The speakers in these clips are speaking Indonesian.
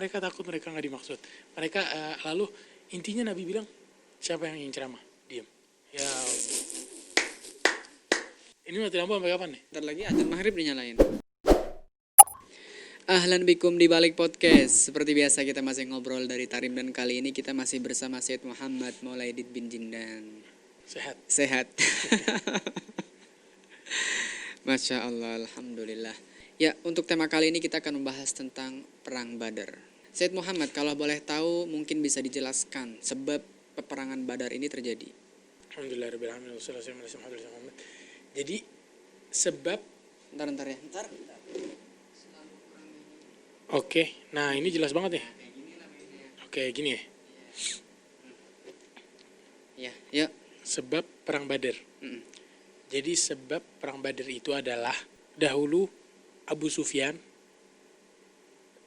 mereka takut, mereka nggak dimaksud. Mereka lalu intinya Nabi bilang, siapa yang ingin ceramah? Diam. Ya Allah. Ini mati lampu sampai kapan nih? Ntar lagi adzan maghrib dinyalain. Ahlan bikum di balik podcast. Seperti biasa kita masih ngobrol dari Tarim, dan kali ini kita masih bersama Syed Muhammad Maulaidin bin Jindan. Sehat. Masya Allah, alhamdulillah. Ya, untuk tema kali ini kita akan membahas tentang perang Badar. Syed Muhammad, kalau boleh tahu mungkin bisa dijelaskan sebab peperangan Badar ini terjadi. Alhamdulillahirrahmanirrahim. Jadi sebab Bentar ya. Oke, nah ini jelas banget ya. Oke, gini ya. Ya. Sebab perang Badar. Jadi sebab perang Badar itu adalah dahulu Abu Sufyan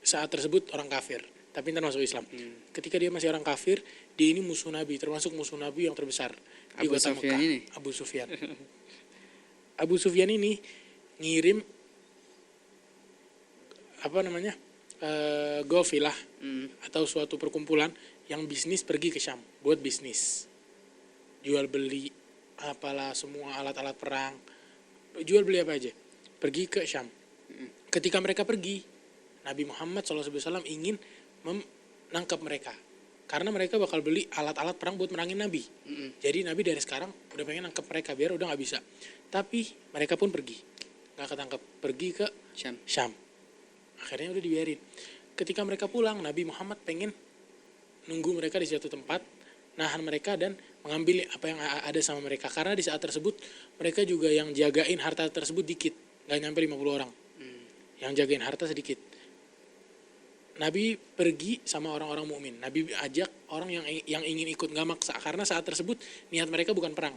saat tersebut orang kafir, tapi ntar masuk Islam. Ketika dia masih orang kafir, dia ini musuh Nabi, termasuk musuh Nabi yang terbesar di kota Mekah. Abu Sufyan. Abu Sufyan ini ngirim gofilah atau suatu perkumpulan yang bisnis pergi ke Syam buat bisnis, jual beli apalah semua alat-alat perang, jual beli apa aja, pergi ke Syam. Ketika mereka pergi, Nabi Muhammad SAW ingin menangkap mereka karena mereka bakal beli alat-alat perang buat merangin Nabi. Jadi Nabi dari sekarang udah pengen nangkep mereka biar udah nggak bisa. Tapi mereka pun pergi, nggak ketangkep, pergi ke Syam. Akhirnya udah dibiarin. Ketika mereka pulang, Nabi Muhammad pengen nunggu mereka di suatu tempat, nahan mereka dan mengambil apa yang ada sama mereka. Karena di saat tersebut mereka juga yang jagain harta tersebut dikit, nggak nyampe 50 orang. Yang jagain harta sedikit. Nabi pergi sama orang-orang mukmin. Nabi ajak orang yang ingin ikut, nggak maksa, karena saat tersebut niat mereka bukan perang.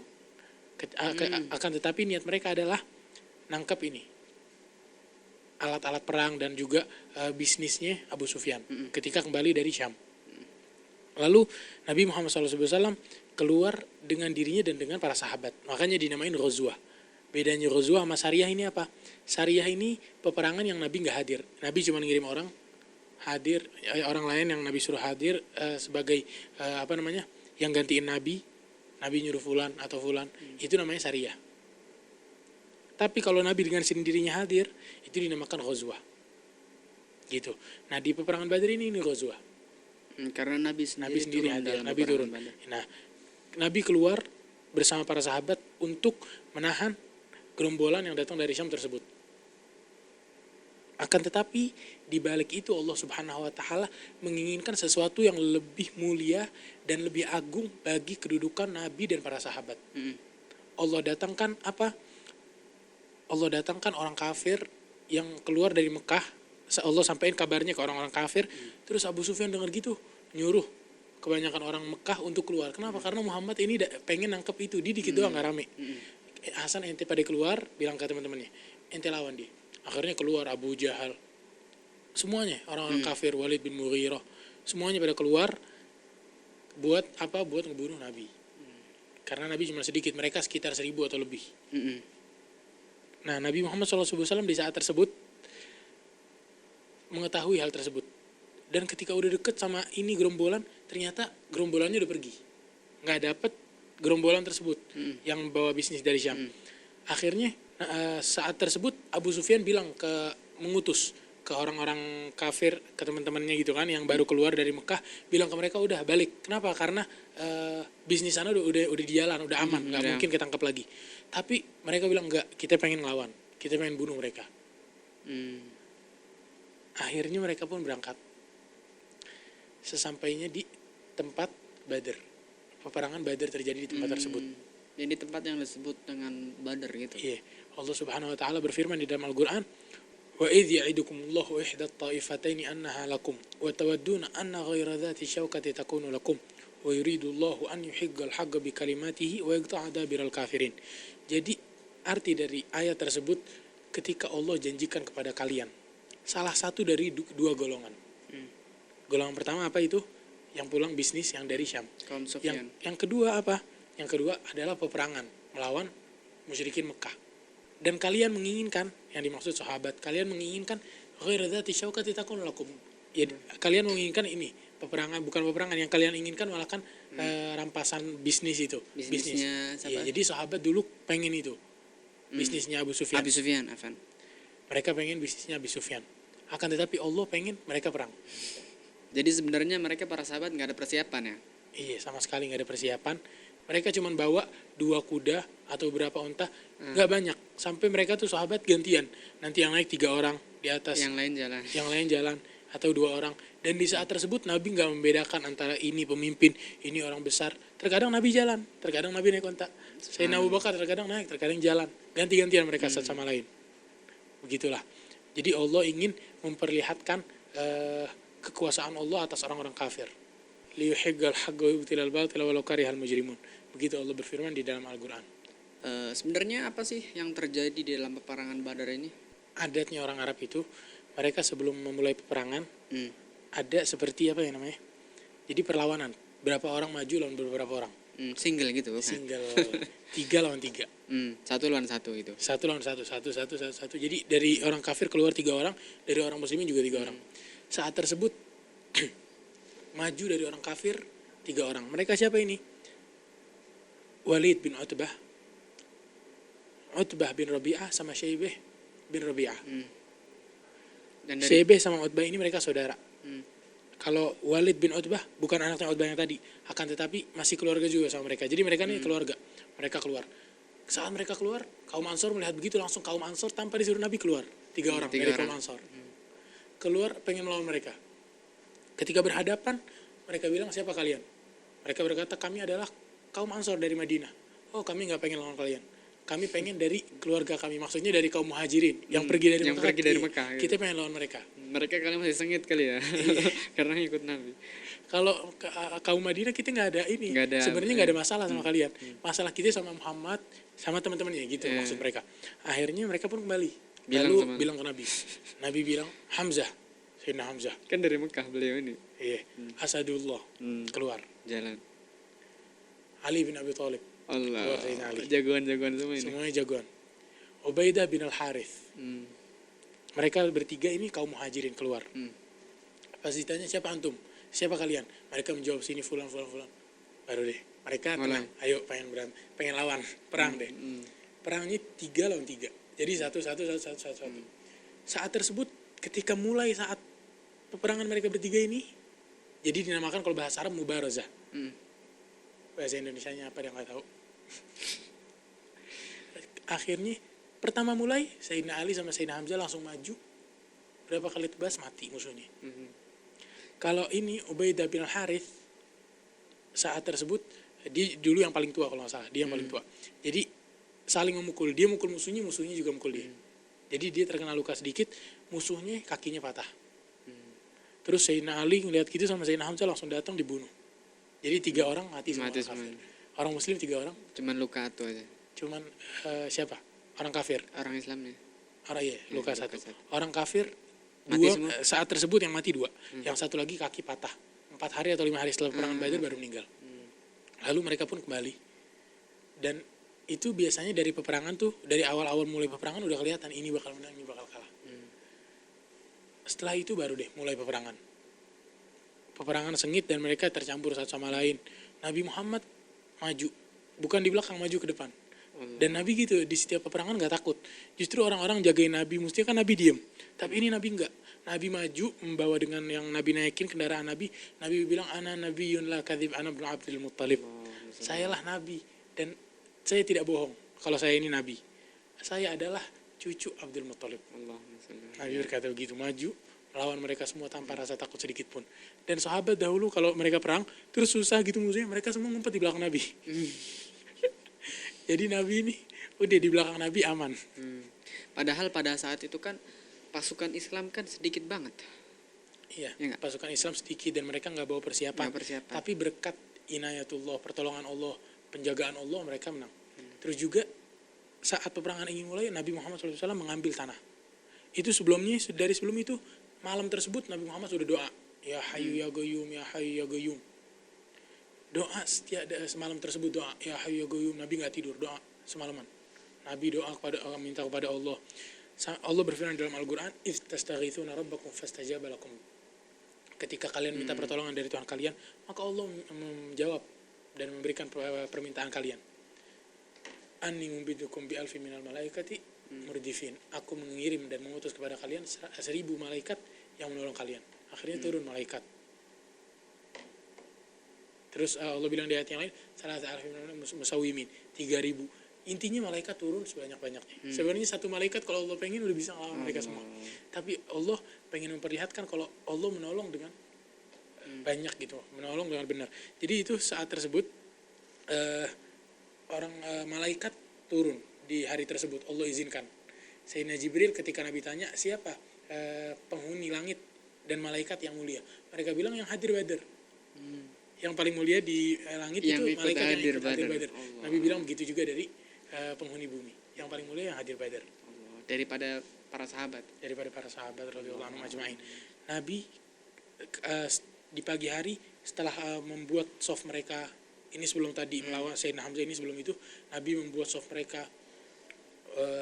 Akan tetapi niat mereka adalah nangkap ini alat-alat perang dan juga bisnisnya Abu Sufyan ketika kembali dari Syam. Lalu Nabi Muhammad SAW keluar dengan dirinya dan dengan para sahabat. Makanya dinamain Ghazwah. Bedanya Ghazwah sama Sariyah ini apa? Sariyah ini peperangan yang Nabi nggak hadir. Nabi cuma ngirim orang hadir, orang lain yang Nabi suruh hadir sebagai yang gantiin Nabi. Nabi nyuruh fulan atau fulan. Itu namanya Sariyah. Tapi kalau Nabi dengan sendirinya hadir, itu dinamakan Ghazwah. Gitu. Nah, di peperangan Badar ini Ghazwah. Karena Nabi sendiri hadir, Nabi turun. Badar. Nah, Nabi keluar bersama para sahabat untuk menahan gerombolan yang datang dari Syam tersebut. Akan tetapi di balik itu Allah Subhanahu wa taala menginginkan sesuatu yang lebih mulia dan lebih agung bagi kedudukan Nabi dan para sahabat. Allah datangkan apa? Allah datangkan orang kafir yang keluar dari Mekah. Allah sampaikan kabarnya ke orang-orang kafir. Terus Abu Sufyan dengar gitu, nyuruh kebanyakan orang Mekah untuk keluar. Kenapa? Karena Muhammad ini pengen nangkep itu. Dia dikit doang, gak rame. Hasan ente pada keluar, bilang ke teman-temannya, ente lawan dia. Akhirnya keluar Abu Jahal. Semuanya, orang-orang kafir, Walid bin Mughirah. Semuanya pada keluar buat apa? Buat ngebunuh Nabi. Karena Nabi cuma sedikit, mereka sekitar 1000 atau lebih. Nah, Nabi Muhammad SAW di saat tersebut mengetahui hal tersebut. Dan ketika udah deket sama ini gerombolan, ternyata gerombolannya udah pergi. Nggak dapet gerombolan tersebut yang bawa bisnis dari Syam. Akhirnya saat tersebut Abu Sufyan mengutus ke orang-orang kafir, ke teman-temannya gitu kan, yang baru keluar dari Mekah, bilang ke mereka udah balik. Kenapa? Karena bisnis sana udah di jalan, udah aman, nggak mungkin ketangkap lagi. Tapi mereka bilang enggak, kita pengen ngelawan, kita pengen bunuh mereka. Akhirnya mereka pun berangkat. Sesampainya di tempat Badar, peperangan Badar terjadi di tempat tersebut. Jadi tempat yang disebut dengan Badar gitu. Iya. Allah Subhanahu wa taala berfirman di dalam Al-Qur'an, "Wa idh ya'idukumullahu ihda at-ta'ifataini annaha lakum wa tawadduna anna ghayra dhati syauqati takunu lakum wa yuridullahu an yuhiqqal haqqa bi kalimatihi wa yaqta'a dabiral kafirin." Jadi arti dari ayat tersebut, ketika Allah janjikan kepada kalian salah satu dari dua golongan. Golongan pertama apa itu? Yang pulang bisnis yang dari Syam. Yang kedua apa? Yang kedua adalah peperangan melawan musyrikin Mekah. Dan kalian menginginkan, yang dimaksud sahabat, kalian menginginkan ghaira dzati syauqati takun lakum, Ya, kalian menginginkan ini peperangan, bukan peperangan, yang kalian inginkan malah kan rampasan bisnis itu. Bisnisnya siapa? Iya, jadi sahabat dulu pengen itu. Bisnisnya Abu Sufyan. Abi Sufyan, Afan. Mereka pengen bisnisnya Abu Sufyan. Akan tetapi Allah pengen mereka perang. Jadi sebenarnya mereka para sahabat nggak ada persiapan ya? Iya, sama sekali nggak ada persiapan. Mereka cuma bawa 2 kuda atau berapa unta, nggak banyak. Sampai mereka tuh sahabat gantian. Nanti yang naik 3 orang di atas, Yang lain jalan. yang lain jalan atau 2 orang. Dan di saat tersebut Nabi nggak membedakan antara ini pemimpin, ini orang besar. Terkadang Nabi jalan, terkadang Nabi naik unta. Sayyidina Abu Bakar terkadang naik, terkadang jalan. Ganti-gantian mereka satu sama lain. Begitulah. Jadi Allah ingin memperlihatkan kekuasaan Allah atas orang-orang kafir. Liyuhiggal haqqa wa yubtilal batila walau karihal mujrimun. Begitu Allah berfirman di dalam Al-Qur'an. Sebenarnya apa sih yang terjadi di dalam peperangan Badar ini? Adatnya orang Arab itu, mereka sebelum memulai peperangan ada seperti apa ya namanya? Jadi perlawanan. Berapa orang maju lawan beberapa orang. Single gitu bukan? Single 3 lawan 3. 1 lawan 1 gitu. 1 lawan 1. Jadi dari orang kafir keluar 3 orang, dari orang muslimin juga 3 orang. Saat tersebut maju dari orang kafir 3 orang. Mereka siapa ini? Walid bin Utbah, Utbah bin Rabi'ah sama Syaibah bin Rabi'ah. Dan dari Syaibah sama Utbah ini mereka saudara. Kalau Walid bin Utbah bukan anaknya Utbah yang tadi, akan tetapi masih keluarga juga sama mereka. Jadi mereka ini keluarga. Mereka keluar. Saat mereka keluar, kaum Ansor melihat begitu, langsung kaum Ansor tanpa disuruh Nabi keluar. 3 orang dari kaum Ansor. Keluar pengen melawan mereka. Ketika berhadapan, mereka bilang, siapa kalian? Mereka berkata, kami adalah kaum Ansor dari Madinah. Oh, kami nggak pengen lawan kalian. Kami pengen dari keluarga kami, maksudnya dari kaum muhajirin yang pergi dari yang Mekah. pergi dari Mekah, gitu. Kita pengen lawan mereka. mereka kali masih sengit kali ya. Karena ikut Nabi. Kalau kaum Madinah kita nggak ada ini. Sebenarnya nggak ada masalah sama kalian. Masalah kita sama Muhammad, sama teman-temannya gitu maksud mereka. Akhirnya mereka pun kembali. Bilang ke Nabi. Nabi bilang, Hamzah, Sayyidina Hamzah. Kan dari Mekah beliau ini. Iya, Asadullah keluar. Jalan. Ali bin Abi Thalib. Allah. Ali. Jagoan-jagoan semua ini. Semuanya jagoan. Ubaidah bin Al-Harith. Mereka bertiga ini kaum muhajirin keluar. Pas ditanya siapa antum? Siapa kalian? Mereka menjawab sini fulan. Baru deh. Mereka tenang. Ayo pengen lawan. Perang deh. Perangnya 3 lawan 3. Jadi satu. Saat tersebut ketika mulai saat peperangan mereka bertiga ini, jadi dinamakan kalau bahasa Arab mubarazah. Bahasa Indonesianya apa dia nggak tahu. Akhirnya pertama mulai Sayyidina Ali sama Sayyidina Hamzah langsung maju. Berapa kali tebas mati musuhnya. Kalau ini Ubaidah bin Al-Harith saat tersebut dia dulu yang paling tua kalau nggak salah, dia yang paling tua. Jadi saling memukul, dia mukul musuhnya juga mukul dia. Jadi dia terkena luka sedikit, musuhnya kakinya patah. Terus Sayyidina Ali ngeliat gitu sama Sayyidina Hamzah langsung datang dibunuh. Jadi 3 orang mati semua orang kafir. Orang muslim 3 orang. Cuman luka satu aja. Cuman siapa? Orang kafir. Orang Islamnya. Luka 1. Orang kafir Mati 2 saat tersebut yang mati 2. Yang 1 lagi kaki patah. 4 hari atau 5 hari setelah peperangan Badar baru meninggal. Lalu mereka pun kembali. Dan itu biasanya dari peperangan tuh, dari awal-awal mulai peperangan udah kelihatan ini bakal menang, ini bakal kalah. Setelah itu baru deh mulai peperangan. Peperangan sengit dan mereka tercampur satu sama lain. Nabi Muhammad maju, bukan di belakang, maju ke depan. Dan Nabi gitu di setiap peperangan nggak takut. Justru orang-orang jagain Nabi, mestinya kan Nabi diem. Tapi ini Nabi nggak. Nabi maju membawa dengan yang Nabi naikin kendaraan Nabi. Nabi bilang ana nabiyyun la kadzib ana ibnu Abdul Muttalib. Sayalah Nabi dan saya tidak bohong kalau saya ini Nabi. Saya adalah cucu Abdul Muttalib. Nabi berkata begitu, maju melawan mereka semua tanpa rasa takut sedikit pun. Dan sahabat dahulu kalau mereka perang terus susah gitu musuhnya, mereka semua ngumpet di belakang Nabi. Jadi Nabi ini udah di belakang Nabi aman. Padahal pada saat itu kan pasukan Islam kan sedikit banget. Iya, ya, pasukan Islam sedikit dan mereka nggak bawa persiapan. Tapi berkat inayatullah, pertolongan Allah, penjagaan Allah, mereka menang. Terus juga saat peperangan ingin mulai, Nabi Muhammad SAW mengambil tanah. Itu sebelumnya, dari sebelum itu malam tersebut Nabi Muhammad sudah doa, ya Hayyu ya Qayyum, ya Hayyu ya Qayyum. Doa setiap semalam tersebut doa, ya Hayyu ya Qayyum. Nabi nggak tidur, doa semalaman. Nabi doa minta kepada Allah. Allah berfirman dalam Al-Qur'an, "Its tastaghitsuna rabbakum fastajaba lakum." ketika kalian minta pertolongan dari Tuhan kalian, maka Allah menjawab dan memberikan permintaan kalian. Anni mumbidukum bi alfi minal malaikati murdifin. Aku mengirim dan mengutus kepada kalian 1000 malaikat yang menolong kalian. Akhirnya turun malaikat. Terus Allah bilang di ayat yang lain, salah alfi musawimin, 3000. Intinya malaikat turun sebanyak-banyaknya. Sebenarnya satu malaikat kalau Allah pengen udah bisa ngelawan mereka semua. Tapi Allah pengen memperlihatkan kalau Allah menolong dengan banyak gitu, menolong dengan benar. Jadi itu saat tersebut malaikat turun di hari tersebut, Allah izinkan. Sayyidina Jibril ketika Nabi tanya siapa penghuni langit dan malaikat yang mulia, mereka bilang yang hadir Badar. Yang paling mulia di langit yang itu malaikat yang ikut hadir Badar. Nabi bilang begitu juga dari penghuni bumi, yang paling mulia yang hadir Badar. Daripada para sahabat radhiyallahu anhum ajma'in. Nabi di pagi hari setelah membuat soft mereka ini sebelum tadi melawan Sayyidina Hamzah, ini sebelum itu Nabi membuat soft mereka,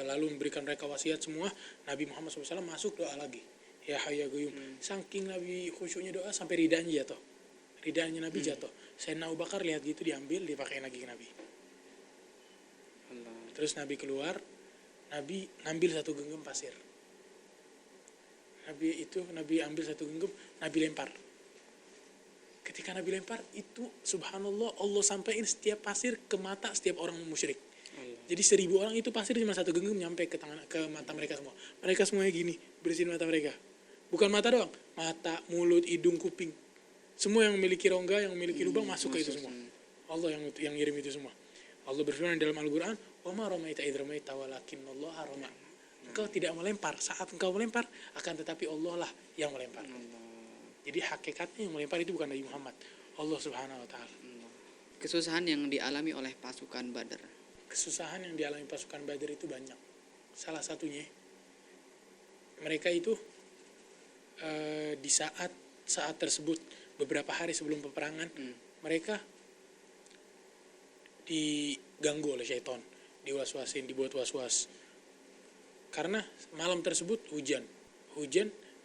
lalu memberikan mereka wasiat semua. Nabi Muhammad SAW masuk doa lagi, ya hayya qayyum. Saking Nabi khusyuknya doa sampai ridanya Nabi jatuh. Sayyidina Abu Bakar lihat gitu, diambil dipakai lagi ke Nabi. Terus Nabi keluar, Nabi ngambil satu genggam pasir. Nabi ambil satu genggam, Nabi lempar. Ketika Nabi lempar, itu subhanallah, Allah sampaikan setiap pasir ke mata setiap orang musyrik. Jadi 1000 orang itu pasir cuma satu genggam nyampe ke mata mereka semua. Mereka semuanya gini, bersihin mata mereka. Bukan mata doang, mata, mulut, hidung, kuping. Semua yang memiliki rongga, yang memiliki lubang masuk ke itu semua. Allah yang ngirim itu semua. Allah berfirman dalam Al-Quran, "Wa ma ramaita idh ramaita walakinnallaha rama." Engkau tidak melempar saat engkau melempar, akan tetapi Allah lah yang melempar. Jadi hakikatnya yang melempar itu bukan Nabi Muhammad, Allah Subhanahu wa taala. Kesusahan yang dialami oleh pasukan Badar. Kesusahan yang dialami pasukan Badar itu banyak. Salah satunya mereka itu di saat tersebut beberapa hari sebelum peperangan, mereka diganggu oleh syaitan, diwaswasin, dibuat waswas. Karena malam tersebut hujan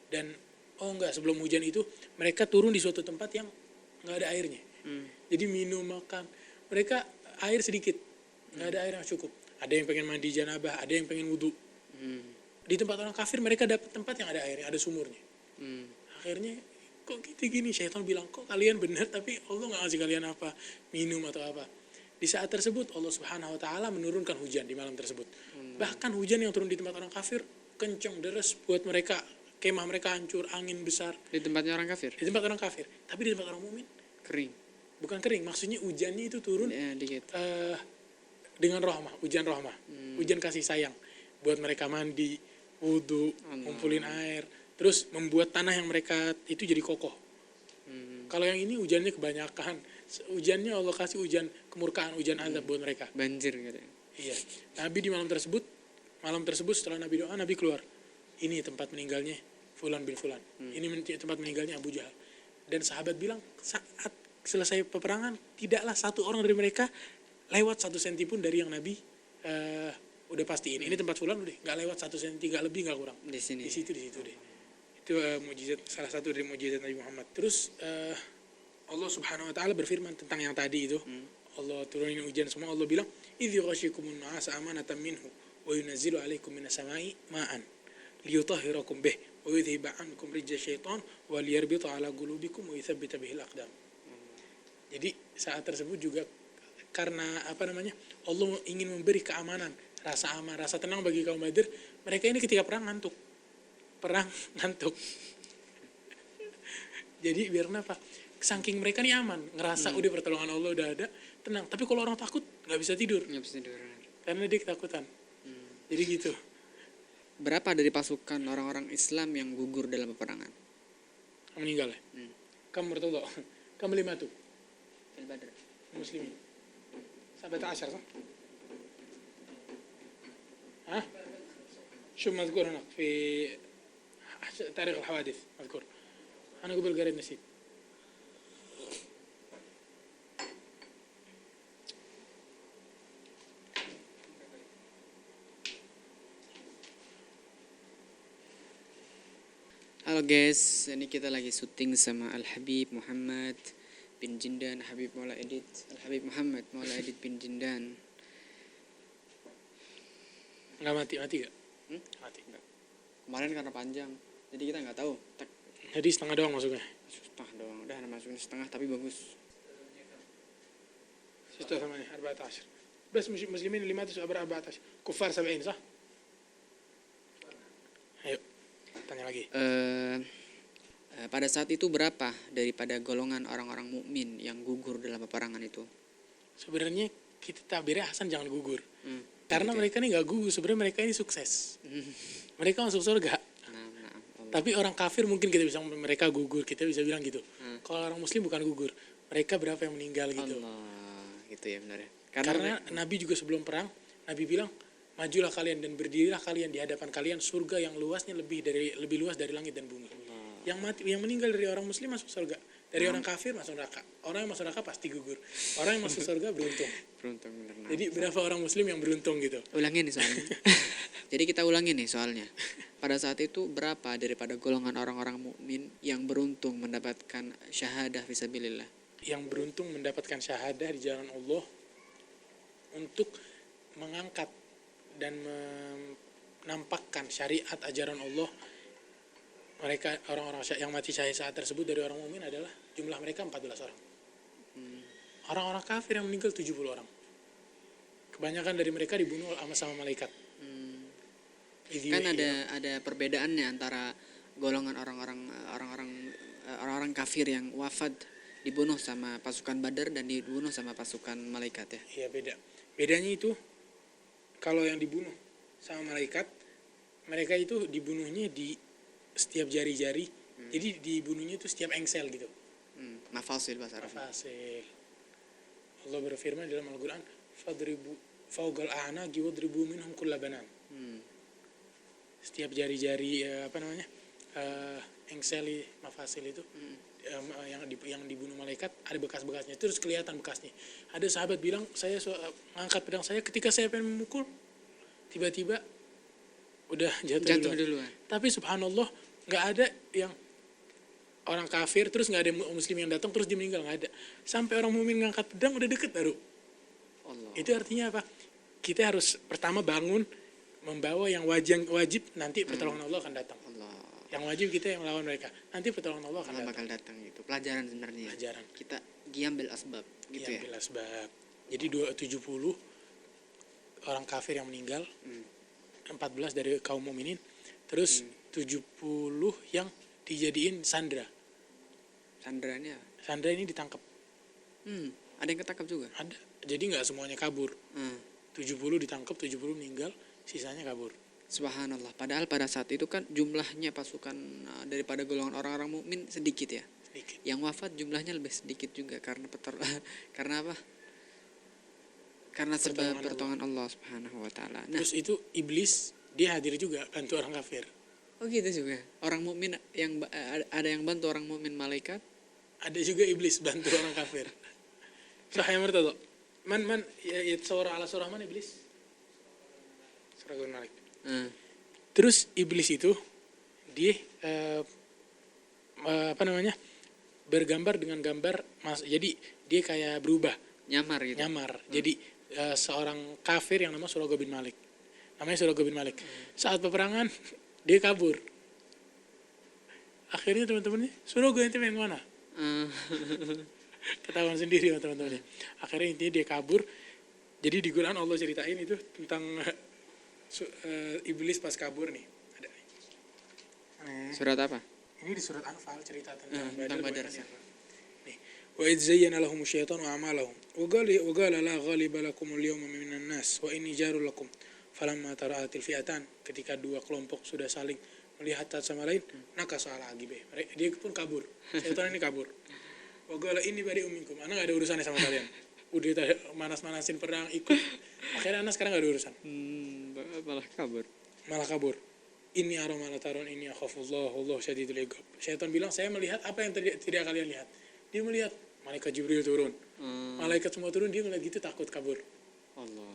dan sebelum hujan itu mereka turun di suatu tempat yang nggak ada airnya. Jadi minum, makan, mereka air sedikit, nggak ada air yang cukup. Ada yang pengen mandi janabah, ada yang pengen wudhu. Di tempat orang kafir mereka dapat tempat yang ada airnya, ada sumurnya. Akhirnya kok gini, syaitan bilang kok kalian benar tapi Allah nggak ngasih kalian apa, minum atau apa. Di saat tersebut Allah Subhanahu wa taala menurunkan hujan di malam tersebut. Bahkan hujan yang turun di tempat orang kafir kencang, deras, buat mereka kemah mereka hancur, angin besar. Di tempatnya orang kafir? Di tempat orang kafir. Tapi di tempat orang mukmin kering. Bukan kering, maksudnya hujannya itu turun dengan rahmah, hujan rahmah. Hujan kasih sayang buat mereka mandi, wudu, ngumpulin air, terus membuat tanah yang mereka itu jadi kokoh. Kalau yang ini hujannya kebanyakan, hujannya Allah kasih hujan kemurkaan, hujan azab buat mereka. Banjir gitu. Iya. Nabi di malam tersebut setelah Nabi doa, Nabi keluar. Ini tempat meninggalnya Fulan bin Fulan. Ini tempat meninggalnya Abu Jahal. Dan sahabat bilang saat selesai peperangan tidaklah satu orang dari mereka lewat 1 senti pun dari yang Nabi udah pastiin. Ini tempat Fulan udah nggak lewat 1 senti, nggak lebih nggak kurang. Di situ deh. Itu mukjizat, salah satu dari mukjizat Nabi Muhammad. Terus Allah Subhanahu wa taala berfirman tentang yang tadi itu. Allah turunin hujan semua. Allah bilang, "Idz yughashikumun nu'asa amanatan minhu wa yunazzilu 'alaikum minas sama'i ma'an liyutahhirakum bih wa yudhhiba 'ankum rijza syaitan wa liyarbita 'ala qulubikum wa yuthabbita bihil aqdam." Jadi saat tersebut juga karena Allah ingin memberi keamanan, rasa aman, rasa tenang bagi kaum Badar. Mereka ini ketika perang ngantuk. Jadi biar kenapa? Saking mereka nih aman, ngerasa udah pertolongan Allah udah ada, tenang. Tapi kalau orang takut nggak bisa tidur. Karena dia ketakutan. Jadi gitu. Berapa dari pasukan orang-orang Islam yang gugur dalam peperangan? Meninggal ya? Kamu bertahu? Kamu 5 tuh. Badar. Muslimin. 17 صح؟ ها؟ شو مذكور هنا في تاريخ الحوادث مذكور. أنا قبل قريت نسيت. Halo guys, ini kita lagi syuting sama Al Habib Muhammad bin Jindan, Habib Maula Edit, Al Habib Muhammad Maula Edit bin Jindan. Nggak mati gak? Mati. Enggak. Kemarin karena panjang, jadi kita nggak tahu. Jadi setengah doang masuknya. Setengah doang, udah masukin setengah tapi bagus. 6 8 14 بس مسلمين اللي ماتوا 14 كفار 70 صح؟ Ayo, tanya lagi. Pada saat itu berapa daripada golongan orang-orang mukmin yang gugur dalam peperangan itu? Sebenarnya kita tabirnya Hasan jangan gugur. Karena Oke. mereka ini nggak gugur, sebenarnya mereka ini sukses. Mereka masuk surga. Nah, Allah. Tapi orang kafir mungkin kita bisa mereka gugur, kita bisa bilang gitu. Kalau orang muslim bukan gugur, mereka berapa yang meninggal gitu. Allah, gitu ya benar ya. Karena Nabi juga sebelum perang, Nabi bilang, majulah kalian dan berdirilah kalian di hadapan kalian surga yang luasnya lebih luas dari langit dan bumi. Yang mati, yang meninggal dari orang muslim masuk surga, dari orang kafir masuk neraka. Orang yang masuk neraka pasti gugur. Orang yang masuk surga beruntung. beruntung benar. Nah. Jadi berapa orang muslim yang beruntung gitu? Ulangin nih soalnya. Jadi kita ulangin nih soalnya. Pada saat itu berapa daripada golongan orang-orang mukmin yang beruntung mendapatkan syahadah fisabilillah? Yang beruntung mendapatkan syahadah di jalan Allah untuk mengangkat dan menampakkan syariat ajaran Allah. Mereka orang-orang yang mati syahid saat tersebut dari orang mukmin adalah jumlah mereka 14 orang. Orang-orang kafir yang meninggal 70 orang. Kebanyakan dari mereka dibunuh sama malaikat. Kan ada perbedaannya antara golongan orang-orang kafir yang wafat dibunuh sama pasukan Badar dan dibunuh sama pasukan malaikat ya. Iya beda. Bedanya itu kalau yang dibunuh sama malaikat, mereka itu dibunuhnya di setiap jari-jari. Jadi dibunuhnya itu setiap engsel gitu. Mafasil bahasa Arab. Mafasil. Allah berfirman dalam Al-Qur'an, "Fadribu fawqal a'naqi wadribu minhum kulla banan." Setiap jari-jari engsel mafasil itu yang dibunuh malaikat ada bekas-bekasnya, terus kelihatan bekasnya. Ada sahabat bilang, saya angkat pedang saya, ketika saya pengen memukul tiba-tiba udah jatuh duluan. Tapi subhanallah nggak ada yang orang kafir terus nggak ada muslim yang datang terus dia meninggal, nggak ada. Sampai orang mukmin ngangkat pedang udah deket baru. Allah. Itu artinya apa? Kita harus pertama bangun membawa yang wajib nanti pertolongan Allah akan datang. Allah. Yang wajib kita yang melawan mereka. Nanti pertolongan Allah akan Allah datang. bakal datang gitu. Pelajaran sebenarnya. Pelajaran. Kita giam bil asbab gitu Yang ya. bila sebab. Jadi 70 orang kafir yang meninggal. 14 dari kaum mukminin. Terus 70 yang dijadiin sandra. Sandra ini apa? Sandra ini ditangkap. Ada yang ketangkap juga. Ada. Jadi nggak semuanya kabur. 70 ditangkap, 70 meninggal, sisanya kabur. Subhanallah. Padahal pada saat itu kan jumlahnya pasukan daripada golongan orang-orang mukmin sedikit ya. Sedikit. Yang wafat jumlahnya lebih sedikit juga karena karena apa? Karena sebab pertolongan Allah Subhanahu wa taala. Nah, Terus itu iblis dia hadir juga bantu orang kafir. oh gitu juga. Orang mukmin yang ada yang bantu orang mukmin malaikat. Ada juga iblis bantu orang kafir. Sahih mertado. Man yatsawara ala surah man iblis. Surah Gun Malik. Terus iblis itu dia bergambar dengan gambar jadi dia kayak berubah, Nyamar gitu. nyamar. Jadi seorang kafir yang namanya Surah bin Malik. Namanya Surah bin Malik. Saat peperangan dia kabur. Akhirnya teman-temannya, Surah ente main mana? Ketahuan sendiri sama teman-temannya. Akhirnya intinya dia kabur. Jadi di Quran Allah ceritain itu tentang iblis pas kabur nih. Ada. Surat apa? Ini di surat Anfal cerita tentang tentang Badar. Nih, wa idz zayyana lahum asyaitanu a'malahum wa qala la ghaliba lakum al-yawma minan nas wa inni jarul lakum falamma tara'atil fi'atan, ketika dua kelompok sudah saling melihat satu sama lain, nakasa ala agibe. Dia pun kabur. Syaitan ini kabur. Wa qala inni bari'um minkum. Ana enggak ada urusannya sama kalian. Udah manas-manasin perang ikut. Akhirnya Ana sekarang enggak ada urusan. Malah kabur. Ini aromala taron ini akhafullah Allah syadidul iqab. Syaitan bilang, saya melihat apa yang tidak kalian lihat. Dia melihat malaikat Jibril turun. Malaikat semua turun, dia melihat gitu takut kabur. Allah.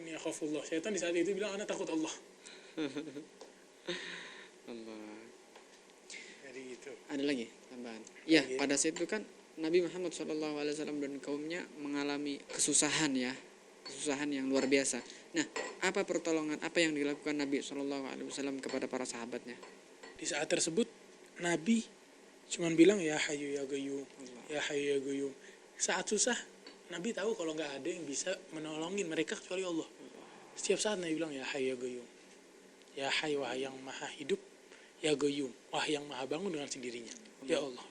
Ini akhafullah. Syaitan di saat itu bilang, ana takut Allah. Allah. Jadi Itu. Ada lagi tambahan. Ya, Lagi. pada saat itu kan Nabi Muhammad SAW dan kaumnya mengalami kesusahan ya, kesusahan yang luar biasa. Nah, apa pertolongan, apa yang dilakukan Nabi SAW kepada para sahabatnya? Di saat tersebut Nabi cuman bilang ya Hayyu ya Qayyum, ya Hayyu ya Qayyum. Saat susah Nabi tahu kalau nggak ada yang bisa menolongin mereka kecuali Allah. Setiap saat Nabi bilang ya Hayyu ya Qayyum, ya Hayy wah yang maha hidup, ya Qayyum wah yang maha bangun dengan sendirinya. Ya Allah.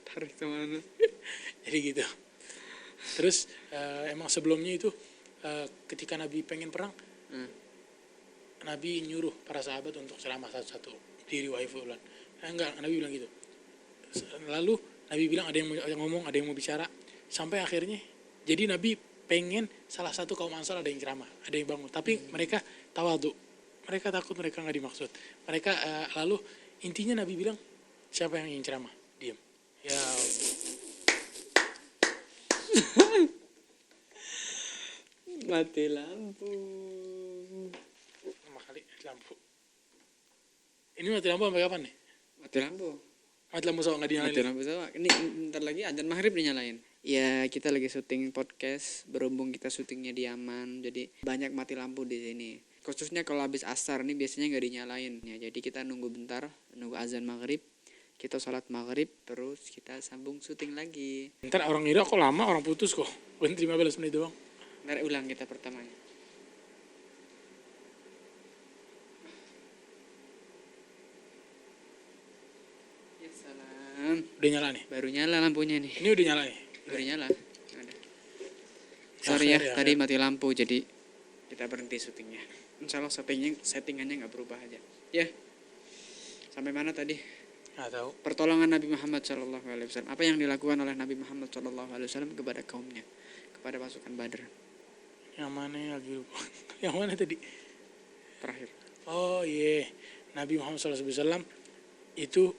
Tarik kemana? Jadi gitu. Terus emang sebelumnya itu ketika Nabi pengen perang, Nabi nyuruh para sahabat untuk ceramah satu-satu. Diri wahai fulan. Enggak, Nabi bilang gitu. Lalu Nabi bilang ada yang mau ngomong, ada yang mau bicara. Sampai akhirnya, jadi Nabi pengen salah satu kaum Ansar ada yang ceramah, ada yang bangun. Tapi mereka tawadhu. Mereka takut mereka nggak dimaksud. Mereka lalu intinya Nabi bilang, siapa yang ingin ceramah? Diam. Ya Allah. Mati lampu. Lama kali lampu. Ini mati lampu sampai kapan nih? Mati lampu. Mati lampu sama nggak dinyalain? Mati lampu sama. Ini bentar lagi adzan maghrib dinyalain. Ya, kita lagi syuting podcast, berhubung kita syutingnya di Yaman, jadi banyak mati lampu di sini. Khususnya kalau habis asar nih biasanya nggak dinyalain. Ya, jadi kita nunggu bentar, nunggu azan maghrib. Kita sholat maghrib, terus kita sambung syuting lagi. Ntar orang ngira kok lama, orang putus kok. Berhenti 15 menit doang. Ntar ulang kita pertamanya. Ya salam. Udah nyala nih? Baru nyala lampunya nih. Ini udah nyala nih? Baru nyala. Ada. Sorry ya, Akhir, tadi mati lampu jadi kita berhenti syutingnya. Insya Allah settingannya nggak berubah aja. Ya. Sampai mana tadi? Nggak tahu. Pertolongan Nabi Muhammad SAW. Apa yang dilakukan oleh Nabi Muhammad SAW kepada kaumnya, kepada pasukan Badr. Yang mana ya lagi lupa? Yang mana tadi? Terakhir. Oh iya, Nabi Muhammad SAW itu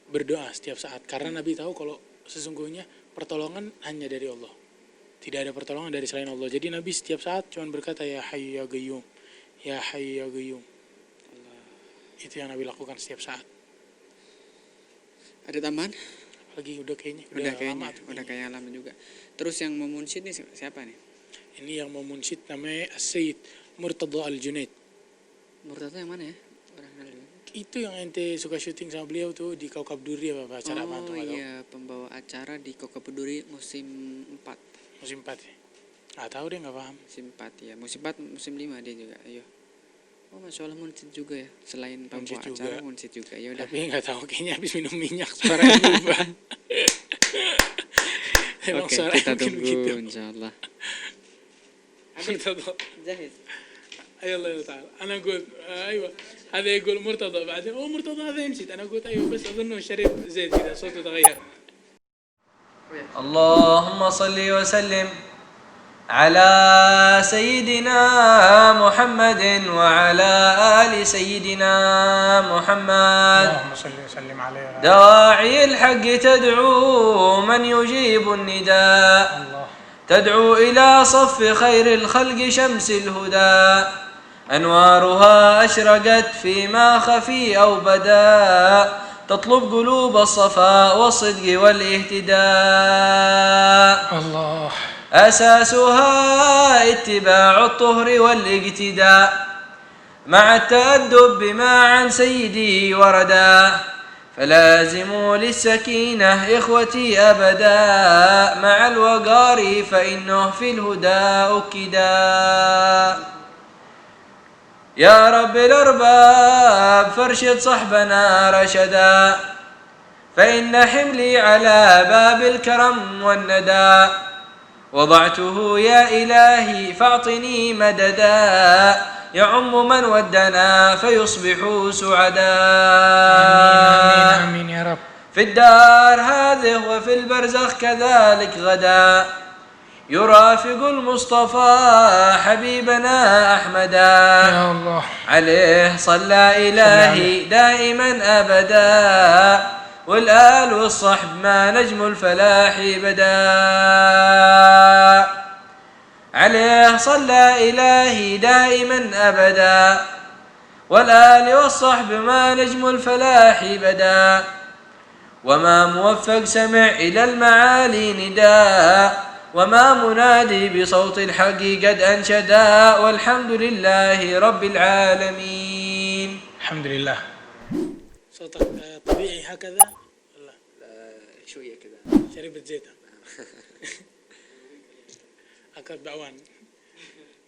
berdoa setiap saat. Karena Nabi tahu kalau sesungguhnya pertolongan hanya dari Allah. Tidak ada pertolongan dari selain Allah. Jadi Nabi setiap saat cuma berkata ya Hayyu ya Qayyum, ya Hayyu ya Qayyum. Itu yang Nabi lakukan setiap saat. Ada tambahan? Lagi udah kayaknya. Udah lama kayaknya, tuh udah kayak lama juga. Terus yang memunsyid nih siapa nih? Ini yang memunsyid namanya As-Sayyid Murtada Al-Junaid. Murtada yang mana ya? Orang kenal. Itu yang ente suka syuting sama beliau tuh di Kaukab Duri apa acara apa tuh? Oh iya, pembawa acara di Koko Peduri musim 4. Musim 4 ya? Nggak tahu deh, nggak paham. Musim 4 ya. Musim 4, musim 5 dia juga. Ayo. Oh, Masya Allah munsyid juga ya. Selain pembawa acara munsyid juga. Ya udah. Tapi nggak tahu, kayaknya habis minum minyak suaranya berubah. Emang Oke, suaranya kita mungkin tunggu begitu. insyaallah. مرتضى Jahit. اي الله تعالى انا قلت ايوه هذا يقول مرتضى بعدين هو مرتضى هذا ينشد انا قلت ايوه بس اظنه شرب زيت كذا صوته تغير. اللهم صل وسلم على سيدنا محمد وعلى آل سيدنا محمد. اللهم صل وسلم عليه. داعي الحق تدعو من يجيب النداء. تدعو إلى صف خير الخلق شمس الهدى. أنوارها أشرقت فيما خفي أو بدا. تطلب قلوب الصفاء والصدق والاهتداء. الله. أساسها اتباع الطهر والاقتداء مع التأدب بما عن سيدي وردا. فلازموا للسكينة إخوتي أبدا مع الوقار فإنه في الهدى أكدا. يا رب الأرباب فرشد صحبنا رشدا. فإن حملي على باب الكرم والندى. وضعته يا إلهي فاعطني مددا. يعم من ودنا فيصبحوا سعداء. آمين آمين يا رب. في الدار هذه وفي البرزخ كذلك غدا. يرافق المصطفى حبيبنا أحمدا. يا الله. عليه صلى إلهي دائما أبدا. والآل والصحب ما نجم الفلاح بدا. عليه صلى إلهي دائما أبدا. والآل والصحب ما نجم الفلاح بدا. وما موفق سمع إلى المعالي نداء وما منادي بصوت الحق قد أنشدا والحمد لله رب العالمين. الحمد لله. صوتك طبيعي هكذا ولا شوية كده. شربت زيت؟ أكلت بأوان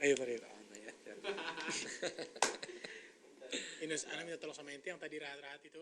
أي طريقة. Ines, ana minta tolong sama ente yang tadi rahat-rahat itu.